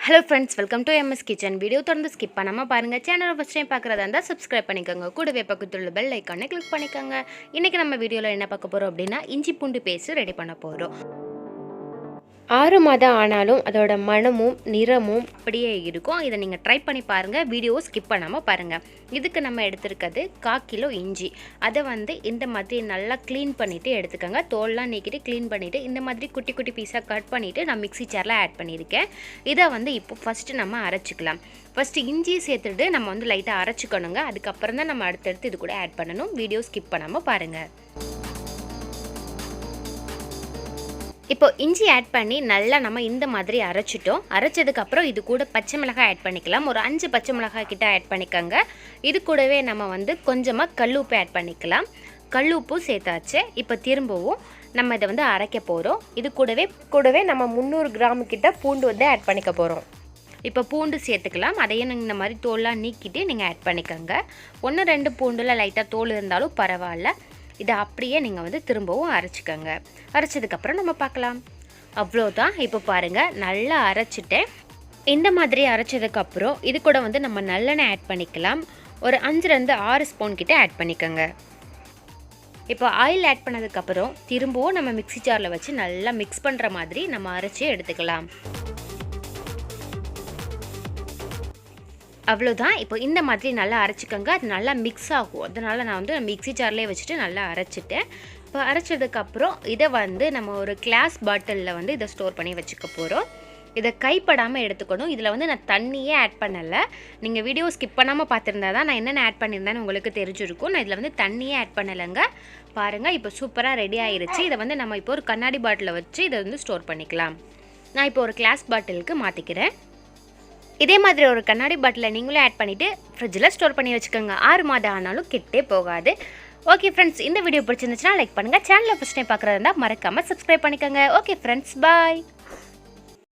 Hello friends, welcome to MS kitchen. Video தொடர்ந்து skip பண்ணாமல் பாருங்கள். சேனலை ஃபஸ்ட் டைம் பார்க்குறதா இருந்தால் சப்ஸ்கிரைப் பண்ணிக்கோங்க. கூடவே பக்கத்தில் உள்ள பெல் ஐக்கானை கிளிக் பண்ணிக்கோங்க. இன்றைக்கி நம்ம வீடியோவில் என்ன பார்க்க போகிறோம் அப்படின்னா, இஞ்சி பூண்டு பேஸ்ட் ரெடி பண்ண போகிறோம். 6 மாதம் ஆனாலும் அதோட மணமும் நிறமும் அப்படியே இருக்கும். இதை நீங்கள் ட்ரை பண்ணி பாருங்கள். வீடியோவை ஸ்கிப் பண்ணாமல் பாருங்கள். இதுக்கு நம்ம எடுத்துருக்கிறது 1/4 கிலோ இஞ்சி. அதை இந்த மாதிரி நல்லா க்ளீன் பண்ணிவிட்டு எடுத்துக்கோங்க. தோல்லாம் நீக்கிட்டு க்ளீன் பண்ணிவிட்டு இந்த மாதிரி குட்டி குட்டி பீஸாக கட் பண்ணிவிட்டு நான் மிக்ஸி ஜாரில் ஆட் பண்ணியிருக்கேன். இதை இப்போ ஃபஸ்ட்டு நம்ம அரைச்சிக்கலாம். ஃபஸ்ட்டு இஞ்சியை சேர்த்துட்டு நம்ம லைட்டாக அரைச்சிக்கணுங்க. அதுக்கப்புறம் தான் நம்ம அடுத்தடுத்து இது கூட ஆட் பண்ணணும். வீடியோ ஸ்கிப் பண்ணாமல் பாருங்கள். இப்போ இஞ்சி ஆட் பண்ணி நல்லா நம்ம இந்த மாதிரி அரைச்சிட்டோம். அரைச்சதுக்கப்புறம் இது கூட பச்சை மிளகாய் ஆட் பண்ணிக்கலாம். ஒரு 5 பச்சை மிளகாய் கிட்ட ஆட் பண்ணிக்கோங்க. இது கூடவே நம்ம கொஞ்சமாக கல்லுப்பு ஆட் பண்ணிக்கலாம். கல்லுப்பு சேர்த்தாச்சு. இப்போ திரும்பவும் நம்ம இதை அரைக்க போகிறோம். இது கூடவே நம்ம 300 கிராம் கிட்ட பூண்டு ஆட் பண்ணிக்க போகிறோம். இப்போ பூண்டு சேர்த்துக்கலாம். அதையும் இந்த மாதிரி தோல்லாம் நீக்கிட்டு நீங்கள் ஆட் பண்ணிக்கோங்க. 1-2 பூண்டில் லைட்டாக தோல் இருந்தாலும் பரவாயில்ல. இதை அப்படியே நீங்கள் திரும்பவும் அரைச்சிக்கோங்க. அரைச்சதுக்கப்புறம் நம்ம பார்க்கலாம். அவ்வளோதான். இப்போ பாருங்கள், நல்லா அரைச்சிட்டேன். இந்த மாதிரி அரைச்சதுக்கப்புறம் இது கூட நம்ம நல்லெண்ணெய் ஆட் பண்ணிக்கலாம். ஒரு 5-6 ஸ்பூன் கிட்ட ஆட் பண்ணிக்கோங்க. இப்போ ஆயில் ஆட் பண்ணதுக்கப்புறம் திரும்பவும் நம்ம மிக்ஸி ஜாரில் வச்சு நல்லா மிக்ஸ் பண்ணுற மாதிரி நம்ம அரைச்சி எடுத்துக்கலாம். அவ்வளோதான். இப்போ இந்த மாதிரி நல்லா அரைச்சிக்கோங்க. அது நல்லா மிக்ஸ் ஆகும். அதனால் நான் மிக்ஸி ஜார்லேயே வச்சுட்டு நல்லா அரைச்சிட்டேன். இப்போ அரைச்சதுக்கப்புறம் இதை நம்ம ஒரு கிளாஸ் பாட்டிலில் இதை ஸ்டோர் பண்ணி வச்சுக்க போகிறோம். இதை கைப்படாமல் எடுத்துக்கணும். இதில் நான் தண்ணியே ஆட் பண்ணலை. நீங்கள் வீடியோ ஸ்கிப் பண்ணாமல் பார்த்துருந்தா தான் நான் என்னென்ன ஆட் பண்ணியிருந்தேன்னு உங்களுக்கு தெரிஞ்சிருக்கும். நான் இதில் தண்ணியே ஆட் பண்ணலைங்க. பாருங்கள், இப்போ சூப்பராக ரெடி ஆயிருச்சு. இதை நம்ம இப்போ ஒரு கண்ணாடி பாட்டிலில் வச்சு இதை ஸ்டோர் பண்ணிக்கலாம். நான் இப்போ ஒரு கிளாஸ் பாட்டிலுக்கு மாற்றிக்கிறேன். இதே மாதிரி ஒரு கண்ணாடி பாட்டிலில் நீங்களும் ஆட் பண்ணிவிட்டு ஃப்ரிட்ஜில் ஸ்டோர் பண்ணி வச்சுக்கோங்க. 6 மாதம் ஆனாலும் கெட்டே போகாது. ஓகே ஃப்ரெண்ட்ஸ், இந்த வீடியோ பிடிச்சிருந்துச்சுன்னா லைக் பண்ணுங்கள். சேனலை ஃபஸ்ட் டைம் பார்க்குறதா இருந்தால் மறக்காமல் சப்ஸ்கிரைப் பண்ணிக்கோங்க. ஓகே ஃப்ரெண்ட்ஸ், பாய்.